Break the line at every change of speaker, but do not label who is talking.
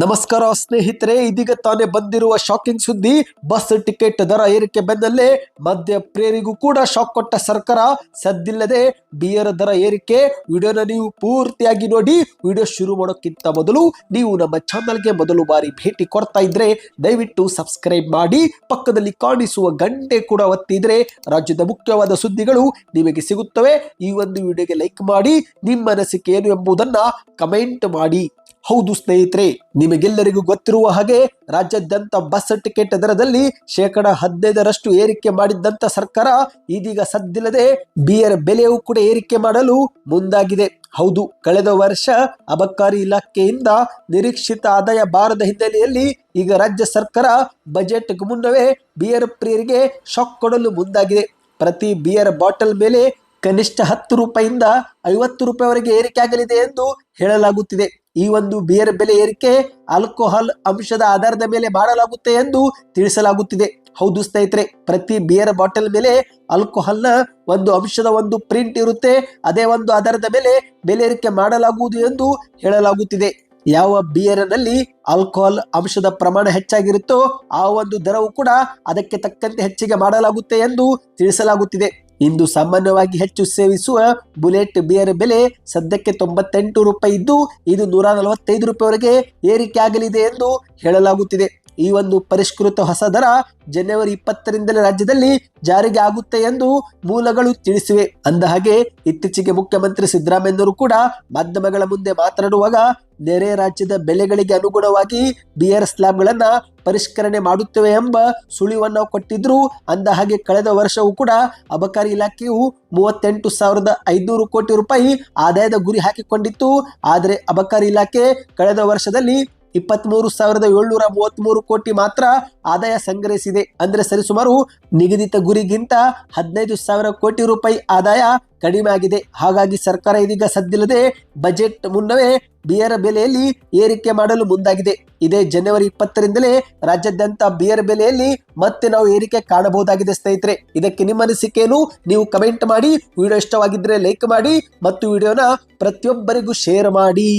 ನಮಸ್ಕಾರ ಸ್ನೇಹಿತರೆ, ಇದೀಗ ತಾನೇ ಬಂದಿರುವ ಶಾಕಿಂಗ್ ಸುದ್ದಿ. ಬಸ್ ಟಿಕೆಟ್ ದರ ಏರಿಕೆ ಬೆನ್ನಲ್ಲೇ ಮದ್ಯ ಪ್ರಿಯರಿಗೂ ಕೂಡ ಶಾಕ್ ಕೊಟ್ಟ ಸರ್ಕಾರ. ಸದ್ದಿಲ್ಲದೆ ಬಿಯರ್ ದರ ಏರಿಕೆ. ವಿಡಿಯೋನ ನೀವು ಪೂರ್ತಿಯಾಗಿ ನೋಡಿ. ವಿಡಿಯೋ ಶುರು ಮಾಡೋಕ್ಕಿಂತ ಮೊದಲು ನೀವು ನಮ್ಮ ಚಾನಲ್ಗೆ ಮೊದಲು ಬಾರಿ ಭೇಟಿ ಕೊಡ್ತಾ ಇದ್ರೆ ದಯವಿಟ್ಟು ಸಬ್ಸ್ಕ್ರೈಬ್ ಮಾಡಿ, ಪಕ್ಕದಲ್ಲಿ ಕಾಣಿಸುವ ಗಂಟೆ ಕೂಡ ಒತ್ತಿದ್ರೆ ರಾಜ್ಯದ ಮುಖ್ಯವಾದ ಸುದ್ದಿಗಳು ನಿಮಗೆ ಸಿಗುತ್ತವೆ. ಈ ಒಂದು ವಿಡಿಯೋಗೆ ಲೈಕ್ ಮಾಡಿ, ನಿಮ್ಮ ಅನಿಸಿಕೆ ಏನು ಎಂಬುದನ್ನ ಕಮೆಂಟ್ ಮಾಡಿ. ಹೌದು ಸ್ನೇಹಿತರೆ, ನಿಮಗೆಲ್ಲರಿಗೂ ಗೊತ್ತಿರುವ ಹಾಗೆ ರಾಜ್ಯಾದ್ಯಂತ ಬಸ್ ಟಿಕೆಟ್ ದರದಲ್ಲಿ 15% ಏರಿಕೆ ಮಾಡಿದ್ದಂತ ಸರ್ಕಾರ ಇದೀಗ ಸದ್ದಿಲ್ಲದೆ ಬಿಯರ್ ಬೆಲೆಯೂ ಕೂಡ ಏರಿಕೆ ಮಾಡಲು ಮುಂದಾಗಿದೆ. ಹೌದು, ಕಳೆದ ವರ್ಷ ಅಬಕಾರಿ ಇಲಾಖೆಯಿಂದ ನಿರೀಕ್ಷಿತ ಆದಾಯ ಬಾರದ ಹಿನ್ನೆಲೆಯಲ್ಲಿ ಈಗ ರಾಜ್ಯ ಸರ್ಕಾರ ಬಜೆಟ್ ಮುನ್ನವೇ ಬಿಯರ್ ಪ್ರಿಯರಿಗೆ ಶಾಕ್ ಕೊಡಲು ಮುಂದಾಗಿದೆ. ಪ್ರತಿ ಬಿಯರ್ ಬಾಟಲ್ ಮೇಲೆ ಕನಿಷ್ಠ 10 ರೂಪಾಯಿಂದ 50 ರೂಪಾಯಿವರೆಗೆ ಏರಿಕೆ ಆಗಲಿದೆ ಎಂದು ಹೇಳಲಾಗುತ್ತಿದೆ. ಈ ಒಂದು ಬಿಯರ್ ಬೆಲೆ ಏರಿಕೆ ಆಲ್ಕೋಹಾಲ್ ಅಂಶದ ಆಧಾರದ ಮೇಲೆ ಮಾಡಲಾಗುತ್ತೆ ಎಂದು ತಿಳಿಸಲಾಗುತ್ತಿದೆ. ಹೌದು ಸ್ನೇಹಿತರೆ, ಪ್ರತಿ ಬಿಯರ್ ಬಾಟಲ್ ಮೇಲೆ ಆಲ್ಕೋಹಾಲ್ನ ಒಂದು ಅಂಶದ ಒಂದು ಪ್ರಿಂಟ್ ಇರುತ್ತೆ. ಅದೇ ಒಂದು ಆಧಾರದ ಮೇಲೆ ಬೆಲೆ ಏರಿಕೆ ಮಾಡಲಾಗುವುದು ಎಂದು ಹೇಳಲಾಗುತ್ತಿದೆ. ಯಾವ ಬಿಯರ್ನಲ್ಲಿ ಆಲ್ಕೋಹಾಲ್ ಅಂಶದ ಪ್ರಮಾಣ ಹೆಚ್ಚಾಗಿರುತ್ತೋ ಆ ಒಂದು ದರವು ಕೂಡ ಅದಕ್ಕೆ ತಕ್ಕಂತೆ ಹೆಚ್ಚಿಗೆ ಮಾಡಲಾಗುತ್ತೆ ಎಂದು ತಿಳಿಸಲಾಗುತ್ತಿದೆ. ಇಂದು ಸಾಮಾನ್ಯವಾಗಿ ಹೆಚ್ಚು ಸೇವಿಸುವ ಬುಲೆಟ್ ಬಿಯರ್ ಬೆಲೆ ಸದ್ಯಕ್ಕೆ 98 ರೂಪಾಯಿ ಇದ್ದು, ಇದು 145 ರೂಪಾಯಿವರೆಗೆ ಏರಿಕೆ ಆಗಲಿದೆ ಎಂದು ಹೇಳಲಾಗುತ್ತಿದೆ. ಈ ಒಂದು ಪರಿಷ್ಕೃತ ಹೊಸ ದರ ಜನವರಿ 20ರಿಂದಲೇ ರಾಜ್ಯದಲ್ಲಿ ಜಾರಿಗೆ ಆಗುತ್ತೆ ಎಂದು ಮೂಲಗಳು ತಿಳಿಸಿವೆ. ಅಂದಹಾಗೆ ಇತ್ತೀಚೆಗೆ ಮುಖ್ಯಮಂತ್ರಿ ಸಿದ್ದರಾಮಯ್ಯನವರು ಕೂಡ ಮಾಧ್ಯಮಗಳ ಮುಂದೆ ಮಾತನಾಡುವಾಗ ನೆರೆ ರಾಜ್ಯದ ಬೆಲೆಗಳಿಗೆ ಅನುಗುಣವಾಗಿ ಬಿಯರ್ ಸ್ಲಾಬ್ಗಳನ್ನ ಪರಿಷ್ಕರಣೆ ಮಾಡುತ್ತೇವೆ ಎಂಬ ಸುಳಿವನ್ನ ಕೊಟ್ಟಿದ್ರು. ಅಂದಹಾಗೆ ಕಳೆದ ವರ್ಷವೂ ಕೂಡ ಅಬಕಾರಿ ಇಲಾಖೆಯು 38,500 ಕೋಟಿ ರೂಪಾಯಿ ಆದಾಯದ ಗುರಿ ಹಾಕಿಕೊಂಡಿತ್ತು. ಆದರೆ ಅಬಕಾರಿ ಇಲಾಖೆ ಕಳೆದ ವರ್ಷದಲ್ಲಿ 23,733 ಕೋಟಿ ಮಾತ್ರ ಆದಾಯ ಸಂಗ್ರಹಿಸಿದೆ. ಅಂದ್ರೆ ಸರಿಸುಮಾರು ನಿಗದಿತ ಗುರಿಗಿಂತ 15,000 ಕೋಟಿ ರೂಪಾಯಿ ಆದಾಯ ಕಡಿಮೆ ಆಗಿದೆ. ಹಾಗಾಗಿ ಸರ್ಕಾರ ಇದೀಗ ಸದ್ದಿಲ್ಲದೆ ಬಜೆಟ್ ಮುನ್ನವೇ ಬಿಯರ್ ಬೆಲೆಯಲ್ಲಿ ಏರಿಕೆ ಮಾಡಲು ಮುಂದಾಗಿದೆ. ಇದೇ ಜನವರಿ 20ರಿಂದಲೇ ರಾಜ್ಯಾದ್ಯಂತ ಬಿಯರ್ ಬೆಲೆಯಲ್ಲಿ ಮತ್ತೆ ನಾವು ಏರಿಕೆ ಕಾಣಬಹುದಾಗಿದೆ. ಸ್ನೇಹಿತರೆ, ಇದಕ್ಕೆ ನಿಮ್ಮ ಅನಿಸಿಕೆಯನ್ನು ನೀವು ಕಮೆಂಟ್ ಮಾಡಿ. ವಿಡಿಯೋ ಇಷ್ಟವಾಗಿದ್ದರೆ ಲೈಕ್ ಮಾಡಿ ಮತ್ತು ವಿಡಿಯೋನ ಪ್ರತಿಯೊಬ್ಬರಿಗೂ ಶೇರ್ ಮಾಡಿ.